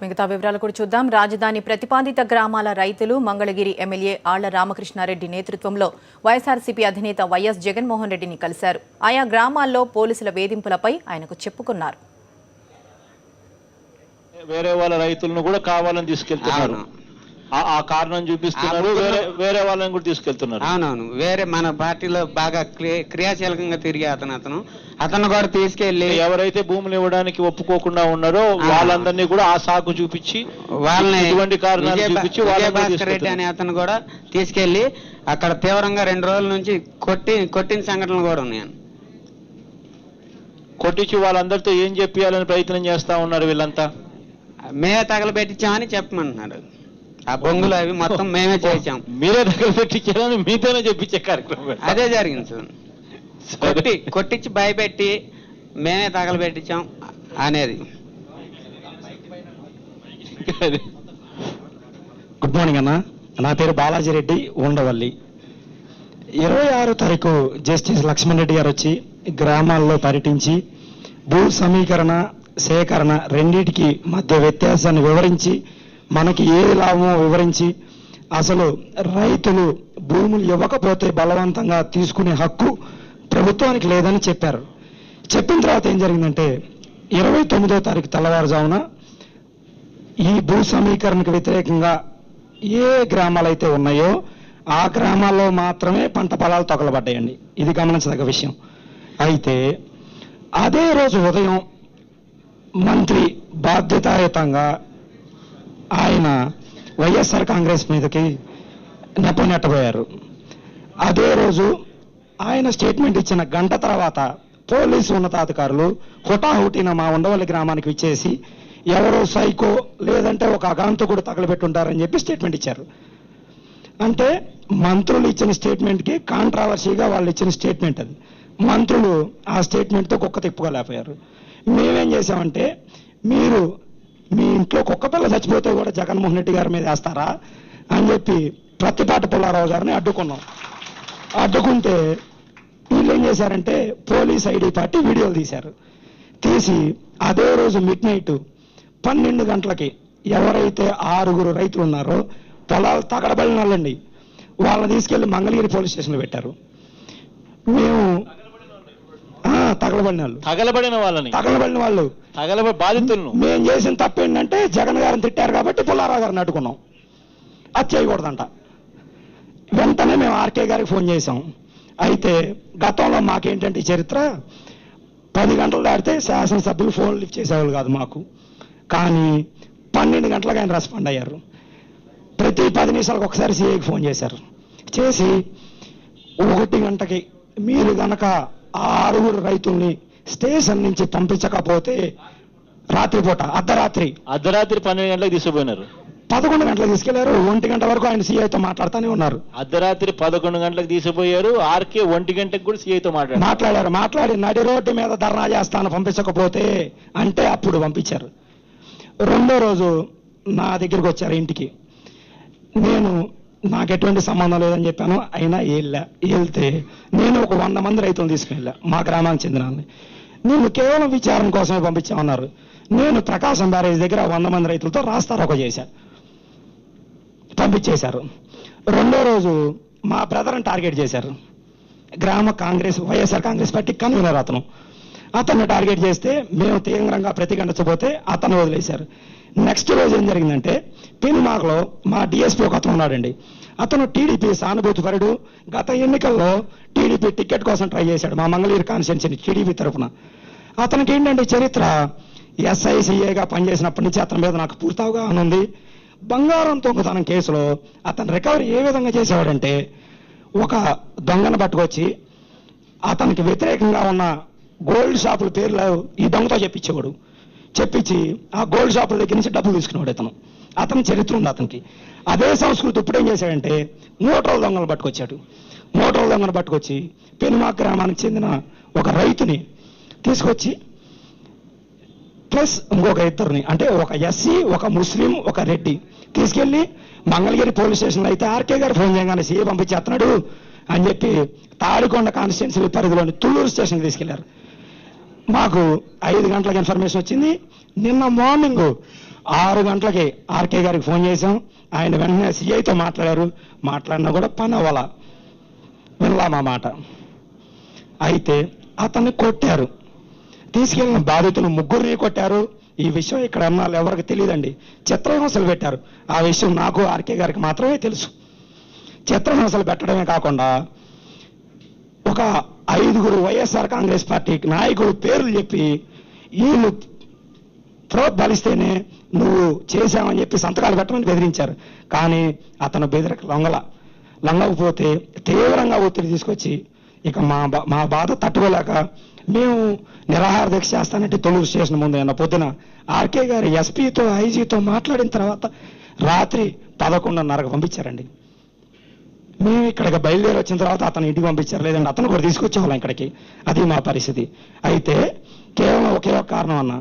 మిగతా వివరాలు కూడా చూద్దాం. రాజధాని ప్రతిపాదిత గ్రామాల రైతులు మంగళగిరి ఎమ్మెల్యే ఆళ్ల రామకృష్ణారెడ్డి నేతృత్వంలో వైఎస్ఆర్సీపీ అధినేత వైఎస్ జగన్మోహన్ రెడ్డిని కలిశారు. ఆయా గ్రామాల్లో పోలీసుల వేధింపులపై ఆయనకు చెప్పుకున్నారు. వేరే వాళ్ళ రైతులను కూడా కావాలని తీసుకెళ్తున్నారు, ఆ కారణం చూపిస్తున్నారు, వేరే వాళ్ళని కూడా తీసుకెళ్తున్నారు. అవునవును, వేరే మన పార్టీలో బాగా క్రియాశీలకంగా తిరిగే అతను కూడా తీసుకెళ్లి ఎవరైతే భూములు ఇవ్వడానికి ఒప్పుకోకుండా ఉన్నారో వాళ్ళందరినీ కూడా ఆ సాకు చూపించి వాళ్ళని ఇటువంటి కారణాలు చూపించి భాస్కర్ రెడ్డి అనే అతను కూడా తీసుకెళ్లి అక్కడ తీవ్రంగా 2 రోజుల నుంచి కొట్టిన సంఘటనలు కూడా ఉన్నాయి. కొట్టించి వాళ్ళందరితో ఏం చెప్పాలని ప్రయత్నం చేస్తా ఉన్నారు వీళ్ళంతా. మేమే తగలబెట్టించామని చెప్పమంటున్నారు. ఆ బొంగులు అవి మొత్తం మేమే చేసాం. మీరే తగలబెట్టించారని మీతోనే చెప్పించే కార్యక్రమం అదే జరిగింది సార్. కొట్టించి భయపెట్టి మేమే తగలబెట్టించాం అనేది. గుడ్ మార్నింగ్ అన్న, నా పేరు బాలాజీ రెడ్డి, ఉండవల్లి. 26వ తారీఖు జస్టిస్ లక్ష్మణ్ రెడ్డి గారు వచ్చి గ్రామాల్లో పర్యటించి భూ సమీకరణ సేకరణ రెండింటికి మధ్య వ్యత్యాసాన్ని వివరించి మనకి ఏది లాభమో వివరించి అసలు రైతులు భూములు ఇవ్వకపోతే బలవంతంగా తీసుకునే హక్కు ప్రభుత్వానికి లేదని చెప్పారు. చెప్పిన తర్వాత ఏం జరిగిందంటే 29వ తారీఖు తెల్లవారుజామున ఈ భూ సమీకరణకు వ్యతిరేకంగా ఏ గ్రామాలైతే ఉన్నాయో ఆ గ్రామాల్లో మాత్రమే పంట పొలాలు తగలబడ్డాయండి. ఇది గమనించదగ్గ విషయం. అయితే అదే రోజు ఉదయం మంత్రి బాధ్యతాయుతంగా ఆయన వైఎస్ఆర్ కాంగ్రెస్ మీదకి నెట్టబోయారు. అదే రోజు ఆయన స్టేట్మెంట్ ఇచ్చిన గంట తర్వాత పోలీసు ఉన్నతాధికారులు హుటాహుటిన మా ఉండవల్లి గ్రామానికి విచ్చేసి ఎవరో సైకో లేదంటే ఒక అగాంతకుడు తగలబెట్టుంటారని చెప్పి స్టేట్మెంట్ ఇచ్చారు. అంటే మంత్రులు ఇచ్చిన స్టేట్మెంట్కి కాంట్రావర్సీగా వాళ్ళు ఇచ్చిన స్టేట్మెంట్ అది. మంత్రులు ఆ స్టేట్మెంట్తో కుక్క తిప్పుకోలేకపోయారు. మేమేం చేసామంటే, మీరు మీ ఇంట్లో కుక్క పిల్ల చచ్చిపోతే కూడా జగన్మోహన్ రెడ్డి గారి మీద వేస్తారా అని చెప్పి ప్రత్తిపాటి పుల్లారావు గారిని అడ్డుకున్నాం. అడ్డుకుంటే వీళ్ళు ఏం చేశారంటే పోలీస్ ఐడి పార్టీ వీడియోలు తీశారు. తీసి అదే రోజు మిడ్-నైట్ 12 గంటలకి ఎవరైతే 6 రైతులు ఉన్నారో పొలాలు తగలబడిన వాళ్ళండి, వాళ్ళని తీసుకెళ్లి మంగళగిరి పోలీస్ స్టేషన్లో పెట్టారు. మేము తగలబడిన వాళ్ళు బాధితులను మేము చేసిన తప్పు ఏంటంటే జగన్ గారిని తిట్టారు కాబట్టి పుల్లారావు గారిని అడ్డుకున్నాం. అది చేయకూడదంట. వెంటనే మేము ఆర్కే గారికి ఫోన్ చేసాం. అయితే గతంలో మాకేంటంటే చరిత్ర 10 గంటలు దాటితే శాసనసభ్యులు ఫోన్లు లిఫ్ట్ చేసేవాళ్ళు కాదు మాకు. కానీ 12 గంటలకు ఆయన రెస్పాండ్ అయ్యారు. ప్రతి 10 నిమిషాలకు ఒకసారి సీఐకి ఫోన్ చేశారు. చేసి 1 గంటకి మీరు గనక 6 రైతుల్ని స్టేషన్ నుంచి పంపించకపోతే రాత్రిపూట అర్ధరాత్రి 12 గంటలకు తీసుకుపోయినారు. 11 గంటలకు తీసుకెళ్లారు. 1 గంట వరకు ఆయన సీఐతో మాట్లాడుతూనే ఉన్నారు. అర్ధరాత్రి 11 గంటలకు తీసుకుపోయారు. ఆర్కే 1 గంటకు కూడా సీఐతో మాట్లాడి నడి రోడ్డు మీద ధర్నా చేస్తాను పంపించకపోతే అంటే అప్పుడు పంపించారు. రెండో రోజు నా దగ్గరికి వచ్చారు ఇంటికి. నాకు ఎటువంటి సంబంధం లేదని చెప్పాను. అయినా వెళ్తే నేను ఒక 100 మంది రైతులను తీసుకెళ్ళా, మా గ్రామానికి చెందిన వాళ్ళని. నేను కేవలం విచారణ కోసమే పంపించామన్నారు. నేను ప్రకాశం బ్యారేజ్ దగ్గర 100 మంది రైతులతో రాస్తారోకో చేశా, పంపించేశారు. రెండో రోజు మా బ్రదర్ని టార్గెట్ చేశారు. గ్రామ కాంగ్రెస్ వైఎస్ఆర్ కాంగ్రెస్ పార్టీ కన్వీనర్ అతన్ని టార్గెట్ చేస్తే మేము తీవ్రంగా ప్రతిఘటించబోతే అతను వదిలేశారు. నెక్స్ట్ రోజు ఏం జరిగిందంటే పెనుమాకలో మా డిఎస్పీ ఒక అతను ఉన్నాడండి. అతను టీడీపీ సానుభూతిపరుడు. గత ఎన్నికల్లో టీడీపీ టికెట్ కోసం ట్రై చేశాడు మా మంగళగిరి కాన్స్టిట్యున్సీ టీడీపీ తరఫున. అతనికి ఏంటంటే చరిత్ర ఎస్ఐసిఏగా పనిచేసినప్పటి నుంచి అతని మీద నాకు పూర్తి అవగాహన ఉంది. బంగారం దొంగతనం కేసులో అతను రికవరీ ఏ విధంగా చేసేవాడంటే ఒక దొంగను పట్టుకొచ్చి అతనికి వ్యతిరేకంగా ఉన్న గోల్డ్ షాపుల పేర్లు ఈ దొంగతో చెప్పించి ఆ గోల్డ్ షాపుల దగ్గర నుంచి డబ్బులు తీసుకునేవాడు. అతని చరిత్ర ఉంది అతనికి. అదే సంస్కృతి ఇప్పుడు ఏం చేశాడంటే మోటార్ దొంగలు పట్టుకొచ్చి పెనుమాక గ్రామానికి చెందిన ఒక రైతుని తీసుకొచ్చి ప్లస్ ఇంకొక ఇద్దరిని, అంటే ఒక ఎస్సీ, ఒక ముస్లిం, ఒక రెడ్డి తీసుకెళ్లి మంగళగిరి పోలీస్ స్టేషన్లో అయితే ఆర్కే గారు ఫోన్ చేయగానే సీఏ పంపించేస్తున్నాడు అని చెప్పి తాడికొండ కాన్స్టిట్యున్సీ పరిధిలోని తుళ్ళూరు స్టేషన్కి తీసుకెళ్లారు. మాకు 5 గంటలకు ఇన్ఫర్మేషన్ వచ్చింది. నిన్న మార్నింగ్ 6 గంటలకి ఆర్కే గారికి ఫోన్ చేశాం. ఆయన వెంటనే సిఐతో మాట్లాడారు. మాట్లాడినా కూడా పని అవ్వాల, వినలా మా మాట. అయితే అతన్ని కొట్టారు. తీసుకెళ్లిన బాధితులు 3 కొట్టారు. ఈ విషయం ఇక్కడ అన్నాళ్ళు ఎవరికి తెలియదండి. చిత్రహింసలు పెట్టారు. ఆ విషయం నాకు ఆర్కే గారికి మాత్రమే తెలుసు. చిత్రహింసలు పెట్టడమే కాకుండా ఒక 5 వైఎస్ఆర్ కాంగ్రెస్ పార్టీ నాయకులు పేర్లు చెప్పి వీళ్ళు ప్రోద్బలిస్తేనే నువ్వు చేశామని చెప్పి సంతకాలు పెట్టమని బెదిరించారు. కానీ అతను బెదిరకు లొంగకపోతే తీవ్రంగా ఒత్తిడి తీసుకొచ్చి ఇక మా బాధ తట్టుకోలేక మేము నిరాహార దీక్ష చేస్తానంటే తొలూరు స్టేషన్ ముందు నిన్న పొద్దున ఆర్కే గారు ఎస్పీతో ఐజీతో మాట్లాడిన తర్వాత రాత్రి 11:30కు పంపించారండి. మేము ఇక్కడికి బయలుదేరి వచ్చిన తర్వాత అతను ఇంటికి పంపించారు. లేదంటే అతను కూడా తీసుకొచ్చేవాళ్ళం ఇక్కడికి. అది మా పరిస్థితి. అయితే కేవలం ఒకే ఒక కారణం అన్న,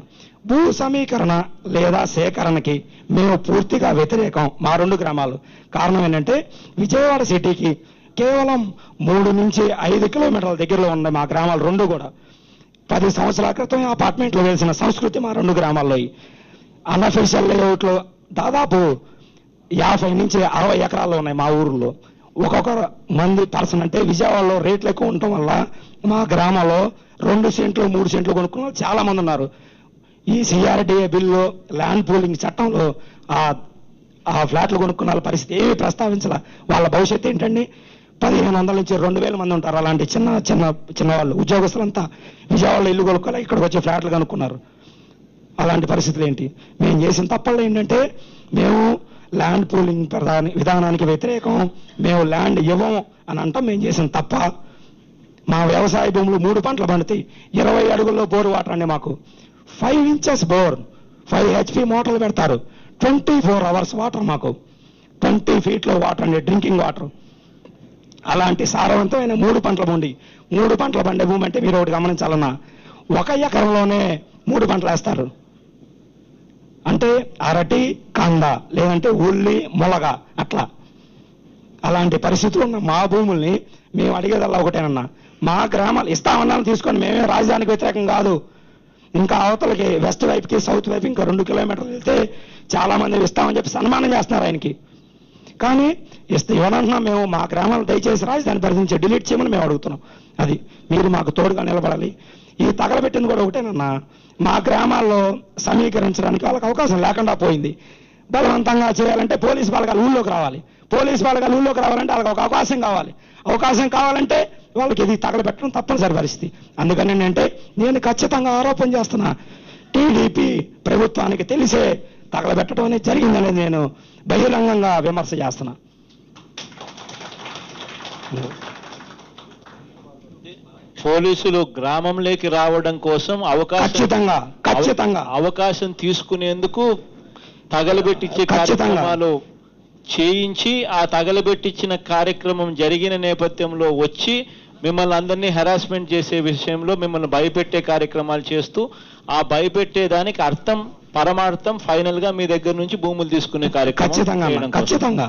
భూ సమీకరణ లేదా సేకరణకి మేము పూర్తిగా వ్యతిరేకం. మా 2 గ్రామాలు. కారణం ఏంటంటే విజయవాడ సిటీకి కేవలం 3 నుంచి 5 కిలోమీటర్ల దగ్గరలో ఉన్న మా గ్రామాలు 2 కూడా 10 సంవత్సరాల క్రితం అపార్ట్మెంట్లో వేసిన సంస్కృతి మా 2 గ్రామాల్లో. అన్అఫీషియల్ లేఅవుట్లో దాదాపు 50 నుంచి 60 ఎకరాల్లో ఉన్నాయి మా ఊర్లో. ఒక్కొక్క మంది పర్సన్ అంటే విజయవాడలో రేట్లు ఎక్కువ ఉండటం వల్ల మా గ్రామంలో 2 సెంట్లు 3 సెంట్లు కొనుక్కున్న వాళ్ళు చాలా మంది ఉన్నారు. ఈ సిఆర్డిఏ బిల్లు ల్యాండ్ పూలింగ్ చట్టంలో ఆ ఫ్లాట్లు కొనుక్కున్న వాళ్ళ పరిస్థితి ఏమీ ప్రస్తావించాల. వాళ్ళ భవిష్యత్తు ఏంటండి? 1500 నుంచి 2000 మంది ఉంటారు. అలాంటి చిన్న వాళ్ళు ఉద్యోగస్తులంతా విజయవాడలో ఇల్లు కొనుక్కోలే ఇక్కడికి వచ్చి ఫ్లాట్లు కనుక్కున్నారు. అలాంటి పరిస్థితులు ఏంటి? మేము చేసిన తప్పల్లో ఏంటంటే మేము ల్యాండ్ పూలింగ్ విధానానికి వ్యతిరేకం. మేము ల్యాండ్ ఇవ్వము అని అంటాం. మేము చేసిన తప్ప. మా వ్యవసాయ భూములు 3 పంటలు పండుతాయి. 20 అడుగుల్లో బోర్ వాటర్ అండి మాకు. 5 ఇంచెస్ బోర్, 5 HP మోటార్లు పెడతారు. 24 hours వాటర్ మాకు. 20 feet వాటర్ అండి, డ్రింకింగ్ వాటర్. అలాంటి సారవంతమైన 3 పంటలు పండి 3 పంటలు పండే భూమి అంటే మీరు ఒకటి గమనించాలన్నా, 1 ఎకరంలోనే 3 పంటలు వేస్తారు. అంటే అరటి, కంద, లేదంటే ఉల్లి, మొలగ అట్లా. అలాంటి పరిస్థితులు ఉన్న మా భూముల్ని మేము అడిగేదల్లా ఒకటేనన్నా, మా గ్రామాలు ఇస్తామన్నాను తీసుకొని మేమే రాజధానికి వ్యతిరేకం కాదు. ఇంకా అవతలకి వెస్ట్ వైపుకి సౌత్ వైపు ఇంకా 2 కిలోమీటర్లు వెళ్తే చాలా మంది ఇస్తామని చెప్పి సన్మానం చేస్తున్నారు ఆయనకి. కానీ ఇవ్వనంటున్నా మేము మా గ్రామాలు దయచేసి రాజధాని పరిధి నుంచి డిలీట్ చేయమని మేము అడుగుతున్నాం. అది మీరు మాకు తోడుగా నిలబడాలి. ఈ తగలబెట్టింది కూడా ఒకటేనన్నా, మా గ్రామాల్లో సమీకరించడానికి వాళ్ళకి అవకాశం లేకుండా పోయింది. బలవంతంగా చేయాలంటే పోలీసు బలగాలు ఊళ్ళోకి రావాలి. పోలీసు బలగాలు ఊళ్ళోకి రావాలంటే వాళ్ళకి ఒక అవకాశం కావాలి. అవకాశం కావాలంటే వాళ్ళకి ఇది తగలబెట్టడం తప్పనిసరి పరిస్థితి. అందుకని ఏంటంటే నేను ఖచ్చితంగా ఆరోపణ చేస్తున్నా, టీడీపీ ప్రభుత్వానికి తెలిసే తగలబెట్టడం అనేది జరిగిందనేది నేను బహిరంగంగా విమర్శ చేస్తున్నా. పోలీసులు గ్రామంలోకి రావడం కోసం ఖచ్చితంగా అవకాశం తీసుకునేందుకు తగలబెట్టించే కార్యక్రమాలు చేయించి, ఆ తగలబెట్టించిన కార్యక్రమం జరిగిన నేపథ్యంలో వచ్చి మిమ్మల్ని అందరినీ హెరాస్మెంట్ చేసే విషయంలో మిమ్మల్ని భయపెట్టే కార్యక్రమాలు చేస్తూ, ఆ భయపెట్టేదానికి అర్థం పరమార్థం ఫైనల్ గా మీ దగ్గర నుంచి భూములు తీసుకునే కార్యక్రమం ఖచ్చితంగా